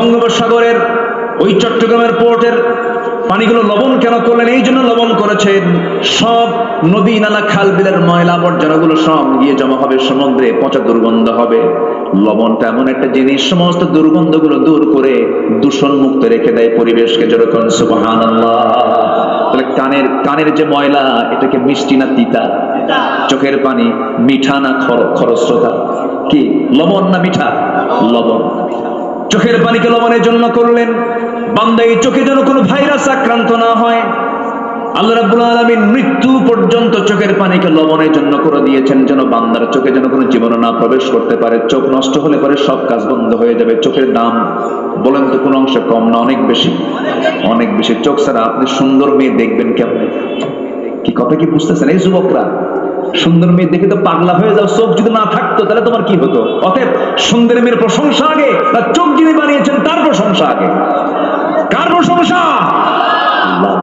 বঙ্গোপসাগরের ওই চট্টগ্রামের পোর্টের পানিগুলো লবণ কেন করলেন? এই জন্য লবণ করেছেন, সব নদী নালা খাল বিলের ময়লা আবর্জনাগুলো সব গিয়ে জমা হবে সমুদ্রে, পচা দুর্গন্ধ হবে। লবণটা এমন একটা জিনিস, সমস্ত দুর্গন্ধগুলো দূর করে দূষণ মুক্ত রেখে দেয় পরিবেশকে। যেরকম সুবহানাল্লাহ। তাহলে কানের যে ময়লা, এটাকে মিষ্টি না তিতা? চোখের পানি মিঠা না খরস্রোতা? কি লবণ না মিঠা? লবণ। চোখের পানিকে লবণের জন্য করলেন, বান্দা এই চোখে যেন কোনো ভাইরাস আক্রান্ত না হয়। আল্লাহ রাব্বুল আলামিন মৃত্যু পর্যন্ত চোখের পানিকে লবণের জন্য করে দিয়েছেন, যেন বান্দার চোখে যেন কোনো জীবাণু না প্রবেশ করতে পারে। চোখ নষ্ট হলে পরে সব কাজ বন্ধ হয়ে যাবে। চোখের দাম বলেন তো কোন অংশে কম না অনেক বেশি? অনেক বেশি। চোখ ছাড়া আপনি সুন্দর মেয়ে দেখবেন কেমনে? কি কথা কি বুঝতেছেন? এই যুবকরা, সুন্দর মেয়ে দেখে তো পাগলা হয়ে যাও। চোখ যদি না থাকতো তাহলে তোমার কি হতো? অতএব সুন্দর মেয়ের প্রশংসা আগে, তার চোখ যিনি বানিয়েছেন তার প্রশংসা আগে। কার প্রশংসা?